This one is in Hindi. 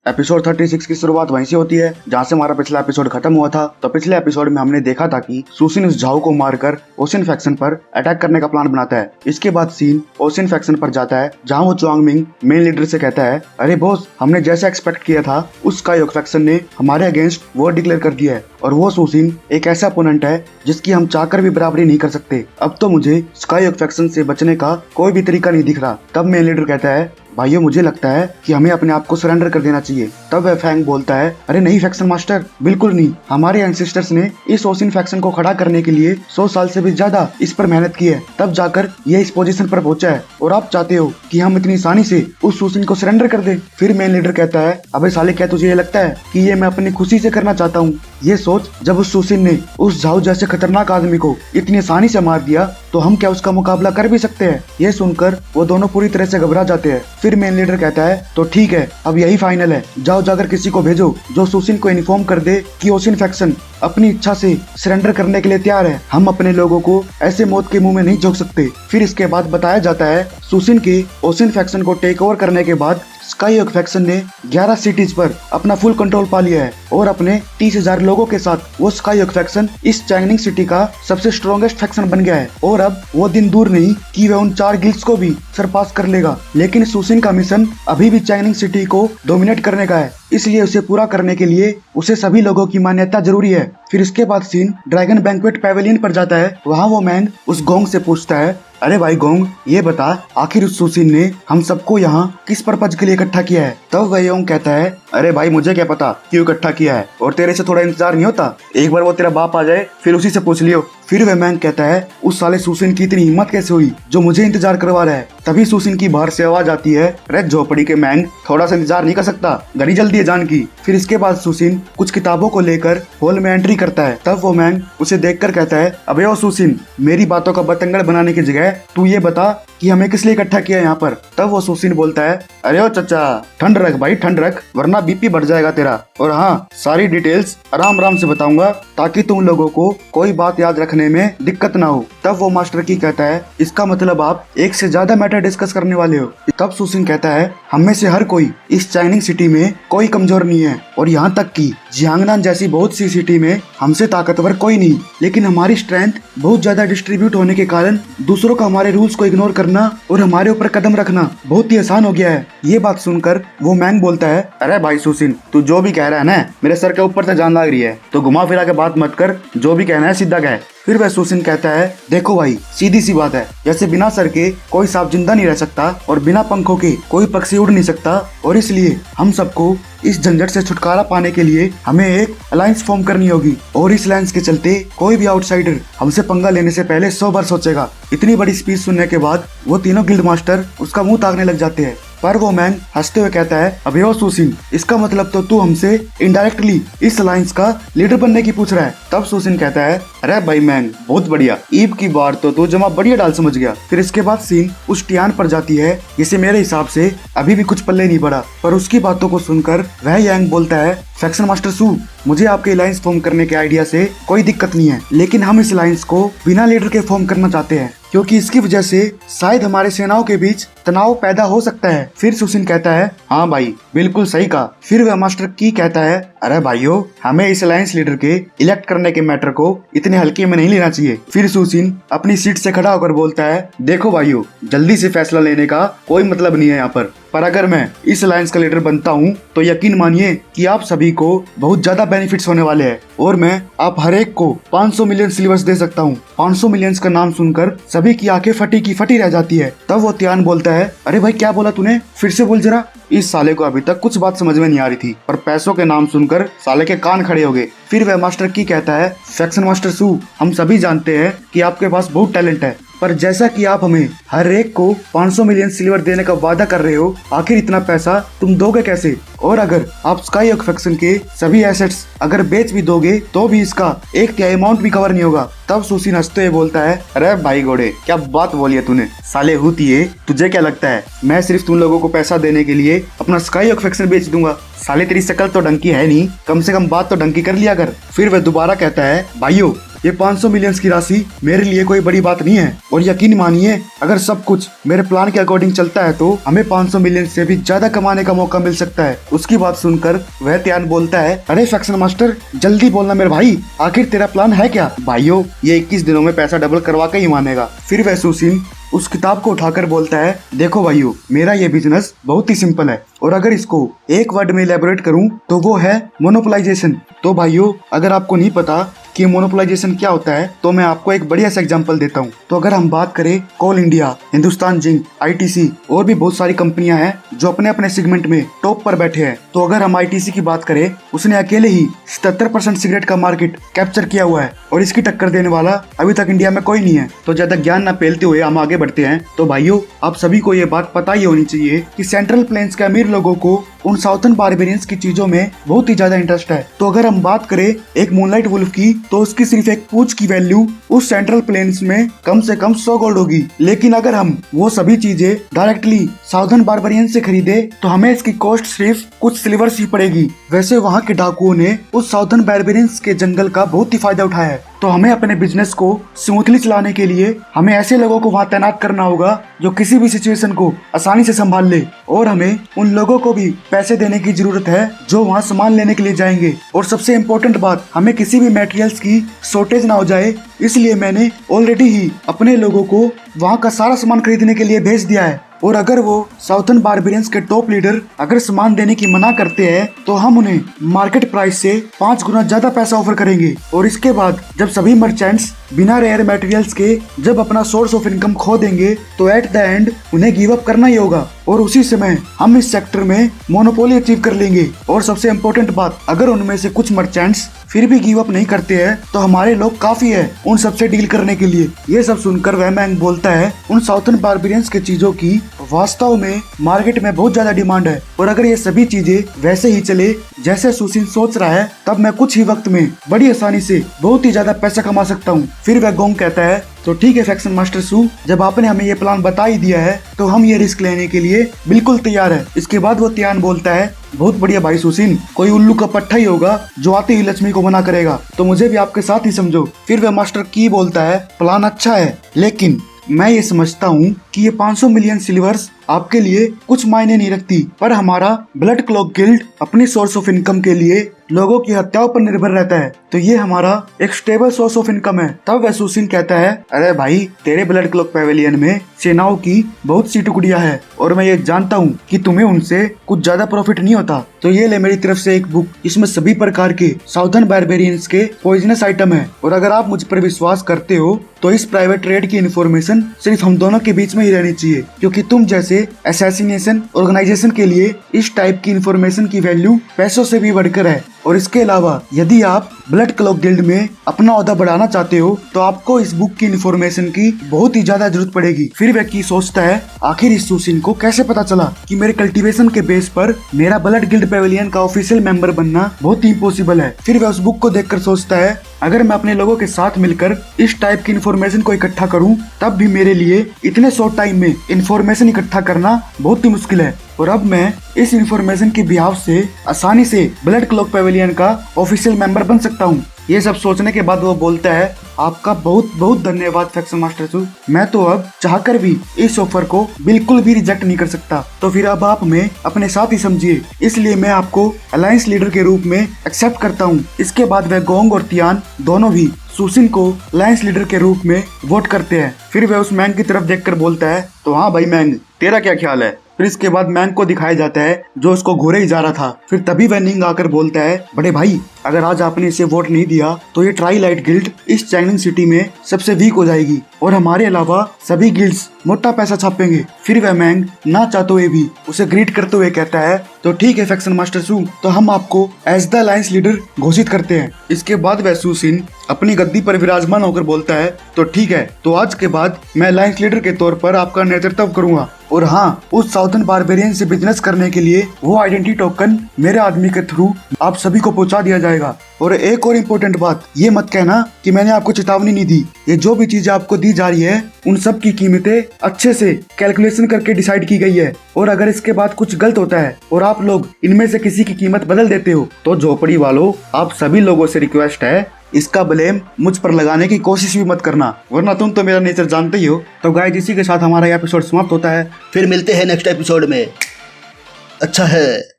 एपिसोड 36 की शुरुआत वहीं से होती है जहां से हमारा पिछला एपिसोड खत्म हुआ था। तो पिछले एपिसोड में हमने देखा था कि सुसिन उस झाऊ को मारकर ओशियन फैक्शन पर अटैक करने का प्लान बनाता है। इसके बाद सीन ओशियन फैक्शन पर जाता है जहां वो च्वांगमिंग मेन लीडर से कहता है, अरे बॉस, हमने जैसा एक्सपेक्ट किया था उस स्काईवॉक फैक्शन ने हमारे अगेंस्ट वॉर डिक्लेयर कर दिया है और वो सुसिन एक ऐसा अपोनेंट है जिसकी हम चाहकर भी बराबरी नहीं कर सकते। अब तो मुझे स्काईवॉक फैक्शन से बचने का कोई भी तरीका नहीं दिख रहा। तब मेन लीडर कहता है, भाइयों मुझे लगता है कि हमें अपने आप को सरेंडर कर देना चाहिए। तब वह फैंग बोलता है, अरे नहीं फैक्शन मास्टर, बिल्कुल नहीं। हमारे एंसेस्टर्स ने इस ओशियन फैक्शन को खड़ा करने के लिए 100 साल से भी ज्यादा इस पर मेहनत की है, तब जाकर ये इस पोजीशन पर पहुंचा है और आप चाहते हो कि हम इतनी आसानी से उस ओशियन को सरेंडर कर दें। फिर मेन लीडर कहता है, अबे साले, क्या तुझे ये लगता है कि ये मैं अपनी खुशी से करना चाहता हूँ? ये सोच, जब उस ओशियन ने उस झाऊ जैसे खतरनाक आदमी को इतनी आसानी से मार दिया तो हम क्या उसका मुकाबला कर भी सकते हैं? ये सुनकर वो दोनों पूरी तरह से घबरा जाते हैं। फिर मेन लीडर कहता है, तो ठीक है, अब यही फाइनल है, जाओ जाकर किसी को भेजो जो सुसिन को इन्फॉर्म कर दे कि ओशियन फैक्शन अपनी इच्छा से सरेंडर करने के लिए तैयार है। हम अपने लोगों को ऐसे मौत के मुंह में नहीं झोंक सकते। फिर इसके बाद बताया जाता है सुसिन के ओशियन फैक्शन को टेक ओवर करने के बाद स्काईवॉक फैक्शन ने 11 सिटीज पर अपना फुल कंट्रोल पा लिया है और अपने 30,000 लोगों के साथ वो स्काईवॉक फैक्शन इस चाइनिंग सिटी का सबसे स्ट्रॉन्गेस्ट फैक्शन बन गया है और अब वो दिन दूर नहीं कि वह उन 4 गिल्ड्स को भी सरपास कर लेगा। लेकिन सुसिन का मिशन अभी भी चाइनिंग सिटी को डोमिनेट करने का है, इसलिए उसे पूरा करने के लिए उसे सभी लोगों की मान्यता जरूरी है। फिर इसके बाद सीन ड्रैगन बैंक्वेट पैवेलियन पर जाता है। वहाँ वो मैंग उस गोंग से पूछता है, अरे भाई गोंग, ये बता आखिर उस सुसिन ने हम सबको यहाँ किस पर्पज के लिए इकट्ठा किया है? तब वह योंग कहता है, अरे भाई मुझे क्या पता क्यों इकट्ठा किया है, और तेरे से थोड़ा इंतजार नहीं होता? एक बार वो तेरा बाप आ जाए फिर उसी से पूछ लियो। फिर वह मैंग कहता है, उस साले सुसिन की इतनी हिम्मत कैसे हुई जो मुझे इंतजार करवा रहा है? तभी सुसिन की बाहर से आवाज आती है, अरे झोपड़ी के मैंग, थोड़ा सा इंतजार नहीं कर सकता? घड़ी जल्दी है जान की। फिर इसके बाद सुसिन कुछ किताबों को लेकर हॉल में एंट्री करता है। तब वो मैंग उसे देखकर कहता है, अबे ओ सुसिन, मेरी बातों का बतंगड़ बनाने की जगह तू ये बता कि हमें किस लिए इकट्ठा किया यहाँ पर? तब वो सुसिन बोलता है, अरे ओ चचा, ठंड रख भाई, ठंड रख, वरना बीपी बढ़ जाएगा तेरा। और हाँ, सारी डिटेल्स आराम आराम से बताऊंगा ताकि तुम लोगों को कोई बात याद रखने में दिक्कत ना हो। तब वो मास्टर की कहता है, इसका मतलब आप एक से ज्यादा मैटर डिस्कस करने वाले हो? तब सुसिन कहता है, हम में से हर कोई इस चाइनिंग सिटी में कोई कमजोर नहीं है और यहाँ तक कि जियांगनान जैसी बहुत सी सिटी में हमसे ताकतवर कोई नहीं, लेकिन हमारी स्ट्रेंथ बहुत ज्यादा डिस्ट्रीब्यूट होने के कारण दूसरों का हमारे रूल्स को इग्नोर करना और हमारे ऊपर कदम रखना बहुत ही आसान हो गया है। ये बात सुनकर वो मैंग बोलता है, अरे भाई सुसिन, तू जो भी कह रहा है ना, मेरे सर के ऊपर से जान लग रही है, तो घुमा फिरा के बात मत कर, जो भी कहना है सीधा कह। फिर वह सुसिन कहता है, देखो भाई, सीधी सी बात है, जैसे बिना सर के कोई सांप जिंदा नहीं रह सकता और बिना पंखों के कोई पक्षी उड़ नहीं सकता, और इसलिए हम सबको इस झंझट से छुटकारा पाने के लिए हमें एक अलायंस फॉर्म करनी होगी और इस अलायंस के चलते कोई भी आउटसाइडर हमसे पंगा लेने से पहले 100 बार सोचेगा। इतनी बड़ी स्पीच सुनने के बाद वो तीनों गिल्ड मास्टर उसका मुंह ताकने लग जाते हैं। पर वो मैंग हंसते हुए कहता है, अबे ओ सुसिन, इसका मतलब तो तू हमसे इनडायरेक्टली इस अलायंस का लीडर बनने की पूछ रहा है? तब सुसिन कहता है, अरे भाई मैंग, बहुत बढ़िया, ईब की बार तो तू जमा बढ़िया डाल समझ गया। फिर इसके बाद सीन उस टियान पर जाती है जिसे मेरे हिसाब से अभी भी कुछ पल्ले नहीं पड़ा, पर उसकी बातों को सुनकर वह यांग बोलता है, फैक्शन मास्टर सू, मुझे आपके अलायंस फॉर्म करने के आइडिया से कोई दिक्कत नहीं है, लेकिन हम इस अलायंस को बिना लीडर के फॉर्म करना चाहते हैं क्योंकि इसकी वजह से शायद हमारे सेनाओं के बीच तनाव पैदा हो सकता है। फिर सुसिन कहता है, हाँ भाई, बिल्कुल सही कहा। फिर वह मास्टर की कहता है, अरे भाइयों, हमें इस अलायंस लीडर के इलेक्ट करने के मैटर को इतने हल्के में नहीं लेना चाहिए। फिर सुसिन अपनी सीट से खड़ा होकर बोलता है, देखो भाइयों, जल्दी से फैसला लेने का कोई मतलब नहीं है यहाँ पर अगर मैं इस अलायंस का लीडर बनता हूँ तो यकीन मानिए कि आप सभी को बहुत ज्यादा बेनिफिट्स होने वाले हैं और मैं आप हर एक को 500 मिलियन सिल्वर्स दे सकता हूँ। 500 मिलियन का नाम सुनकर सभी की आंखें फटी की फटी रह जाती है। तब वो तियान बोलता है, अरे भाई क्या बोला तूने, फिर से बोल जरा। इस साले को अभी तक कुछ बात समझ में नहीं आ रही थी, पर पैसों के नाम सुनकर साले के कान खड़े हो गए। फिर वह मास्टर की कहता है, फैक्शन मास्टर सू, हम सभी जानते हैं कि आपके पास बहुत टैलेंट है, पर जैसा कि आप हमें हर एक को 500 मिलियन सिल्वर देने का वादा कर रहे हो, आखिर इतना पैसा तुम दोगे कैसे? और अगर आप स्काईवॉक फैक्शन के सभी एसेट्स अगर बेच भी दोगे तो भी इसका 1/3 अमाउंट भी कवर नहीं होगा। तब सुसिन हंसते हुए बोलता है, अरे भाई घोड़े, क्या बात बोली है तूने, साले हुतिए, तुझे क्या लगता है मैं सिर्फ तुम लोगों को पैसा देने के लिए अपना स्काईवॉक फैक्शन बेच दूंगा? साले तेरी शक्ल तो ढंग की है नहीं, कम से कम बात तो ढंग की कर लिया कर। फिर वह दोबारा कहता है, भाइयों, ये 500 मिलियन की राशि मेरे लिए कोई बड़ी बात नहीं है, और यकीन मानिए अगर सब कुछ मेरे प्लान के अकॉर्डिंग चलता है तो हमें 500 मिलियन से भी ज्यादा कमाने का मौका मिल सकता है। उसकी बात सुनकर वह त्यान बोलता है, अरे फैक्शन मास्टर जल्दी बोलना मेरे भाई, आखिर तेरा प्लान है क्या? भाइयों ये 21 दिनों में पैसा डबल करवा के ही मानेगा। फिर वह सुशील उस किताब को उठाकर बोलता है, देखो भाइयों मेरा ये बिजनेस बहुत ही सिंपल है, और अगर इसको एक वर्ड में इलेबोरेट करूं तो वो है मोनोपोलाइजेशन। तो भाइयों अगर आपको नहीं पता कि मोनोपोलाइजेशन क्या होता है तो मैं आपको एक बढ़िया सा एग्जांपल देता हूँ। तो अगर हम बात करें कोल इंडिया, हिंदुस्तान जिंक, आईटीसी और भी बहुत सारी कंपनियां हैं जो अपने अपने सेगमेंट में टॉप पर बैठे हैं। तो अगर हम आईटीसी की बात करें, उसने अकेले ही 77% सिगरेट का मार्केट कैप्चर किया हुआ है, और इसकी टक्कर देने वाला अभी तक इंडिया में कोई नहीं है। तो ज्यादा ज्ञान न फैलते हुए हम आगे बढ़ते हैं। तो भाइयों आप सभी को ये बात पता ही होनी चाहिए कि सेंट्रल प्लेन्स के अमीर लोगों को उन साउथर्न बारबेरियंस की चीजों में बहुत ही ज्यादा इंटरेस्ट है। तो अगर हम बात करें एक मूनलाइट वुल्फ की, तो उसकी सिर्फ एक पूंछ की वैल्यू उस सेंट्रल प्लेन्स में कम से कम 100 गोल्ड होगी। लेकिन अगर हम वो सभी चीजें डायरेक्टली साउथर्न बारबेरियन से खरीदे तो हमें इसकी कॉस्ट सिर्फ कुछ सिल्वर ही पड़ेगी। वैसे वहाँ के डाकुओं ने उस साउथर्न बारबेरियंस के जंगल का बहुत ही फायदा उठाया है। तो हमें अपने बिजनेस को स्मूथली चलाने के लिए हमें ऐसे लोगों को वहाँ तैनात करना होगा जो किसी भी सिचुएशन को आसानी से संभाल ले, और हमें उन लोगों को भी पैसे देने की जरूरत है जो वहाँ सामान लेने के लिए जाएंगे। और सबसे इम्पोर्टेंट बात, हमें किसी भी मटेरियल्स की शॉर्टेज ना हो जाए, इसलिए मैंने ऑलरेडी ही अपने लोगों को वहाँ का सारा सामान खरीदने के लिए भेज दिया है। और अगर वो साउथर्न बारबेरियंस के टॉप लीडर अगर सामान देने की मना करते हैं तो हम उन्हें मार्केट प्राइस से 5 गुना ज्यादा पैसा ऑफर करेंगे। और इसके बाद जब सभी मर्चेंट्स बिना रेयर मटेरियल्स के जब अपना सोर्स ऑफ इनकम खो देंगे तो एट द एंड उन्हें गिव अप करना ही होगा, और उसी समय हम इस सेक्टर में मोनोपोली अचीव कर लेंगे। और सबसे इम्पोर्टेंट बात, अगर उनमें से कुछ मर्चेंट्स फिर भी गिव अप नहीं करते हैं तो हमारे लोग काफी है उन सबसे डील करने के लिए। ये सब सुनकर वह मैंग बोलता है, उन साउथर्न बारबेरियंस के चीजों की वास्तव में मार्केट में बहुत ज्यादा डिमांड है, और अगर ये सभी चीजें वैसे ही चले जैसे सुशील सोच रहा है तब मैं कुछ ही वक्त में बड़ी आसानी से बहुत ही ज्यादा पैसा कमा सकता हूँ। फिर वह गोंग कहता है, तो ठीक है फैक्शन मास्टर सू, जब आपने हमें ये प्लान बता ही दिया है तो हम ये रिस्क लेने के लिए बिल्कुल तैयार है। इसके बाद वो त्यान बोलता है, बहुत बढ़िया भाई सुशील, कोई उल्लू का पट्टा ही होगा जो आते ही लक्ष्मी को मना करेगा, तो मुझे भी आपके साथ ही समझो। फिर वह मास्टर की बोलता है, प्लान अच्छा है लेकिन मैं ये समझता हूँ कि ये 500 मिलियन सिल्वर्स आपके लिए कुछ मायने नहीं रखती, पर हमारा ब्लड क्लॉक गिल्ड अपनी सोर्स ऑफ इनकम के लिए लोगों की हत्याओं पर निर्भर रहता है, तो ये हमारा एक स्टेबल सोर्स ऑफ इनकम है। तब वह सुशील कहता है, अरे भाई तेरे ब्लड क्लॉक पेवेलियन में सेनाओं की बहुत सी टुकड़ियां हैं, और मैं ये जानता हूँ कि तुम्हें उनसे कुछ ज्यादा प्रॉफिट नहीं होता, तो ये ले मेरी तरफ से एक बुक, इसमें सभी प्रकार के साउथर्न बारबेरियंस के पॉइजनस आइटम है, और अगर आप मुझ पर विश्वास करते हो तो इस प्राइवेट ट्रेड की इन्फॉर्मेशन सिर्फ हम दोनों के बीच में ही रहनी चाहिए, क्योंकि तुम जैसे असैसिनेशन ऑर्गेनाइजेशन के लिए इस टाइप की इन्फॉर्मेशन की वैल्यू पैसों से भी बढ़कर है। और इसके अलावा यदि आप ब्लड क्लॉक गिल्ड में अपना ओहदा बढ़ाना चाहते हो तो आपको इस बुक की इन्फॉर्मेशन की बहुत ही ज्यादा जरूरत पड़ेगी। फिर व्यक्ति सोचता है, आखिर इस सुशील को कैसे पता चला कि मेरे कल्टीवेशन के बेस पर मेरा ब्लड गिल्ड पेवेलियन का ऑफिशियल मेंबर बनना बहुत ही इम्पॉसिबल है। फिर वह उस बुक को देखकर सोचता है, अगर मैं अपने लोगों के साथ मिलकर इस टाइप की इन्फॉर्मेशन को इकट्ठा करूं तब भी मेरे लिए इतने शॉर्ट टाइम में इन्फॉर्मेशन इकट्ठा करना बहुत ही मुश्किल है, और अब मैं इस इन्फॉर्मेशन के बिहाव से आसानी से ब्लड क्लॉक पेवेलियन का ऑफिशियल मेंबर बन सकता हूँ। ये सब सोचने के बाद वो बोलता है, आपका बहुत बहुत धन्यवाद फैक्शन मास्टर सू, मैं तो अब चाहकर भी इस ऑफर को बिल्कुल भी रिजेक्ट नहीं कर सकता, तो फिर अब आप हमें अपने साथ ही समझिए, इसलिए मैं आपको अलायंस लीडर के रूप में एक्सेप्ट करता हूँ। इसके बाद वह गोंग और तियान दोनों भी सुशील को अलायंस लीडर के रूप में वोट करते हैं। फिर वह उस मैंग की तरफ देखकर बोलता है, तो हाँ भाई मैंग, तेरा क्या ख्याल है? फिर इसके बाद मैंग को दिखाया जाता है जो उसको घूरे ही जा रहा था। फिर तभी वह निंग आकर बोलता है, बड़े भाई अगर आज आपने इसे वोट नहीं दिया तो ये ट्राई लाइट गिल्ड इस चाइनिंग सिटी में सबसे वीक हो जाएगी, और हमारे अलावा सभी गिल्ड्स मोटा पैसा छापेंगे। फिर वह मैंग ना चाहते हुए भी उसे ग्रीट करते हुए कहता है, तो ठीक है फैक्शन मास्टर सू, तो हम आपको एज द अलायंस लीडर घोषित करते हैं। इसके बाद वह सुशील अपनी गद्दी पर विराजमान होकर बोलता है, तो ठीक है, तो आज के बाद मैं अलायंस लीडर के तौर पर आपका नेतृत्व करूंगा, और हाँ, उस साउथर्न बारबेरियन से बिजनेस करने के लिए वो आइडेंटिटी टोकन मेरे आदमी के थ्रू आप सभी को पहुंचा दिया जाएगा। और एक और इम्पोर्टेंट बात, ये मत कहना कि मैंने आपको चेतावनी नहीं दी, ये जो भी चीजें आपको दी जा रही है उन सब की कीमतें अच्छे से कैलकुलेशन करके डिसाइड की गई है, और अगर इसके बाद कुछ गलत होता है और आप लोग इनमें से किसी की कीमत बदल देते हो तो झोपड़ी वालों आप सभी लोगों से रिक्वेस्ट है इसका ब्लेम मुझ पर लगाने की कोशिश भी मत करना, वरना तुम तो मेरा नेचर जानते ही हो। तो गाइस इसी के साथ हमारा एपिसोड समाप्त होता है। फिर मिलते हैं नेक्स्ट एपिसोड में। अच्छा है।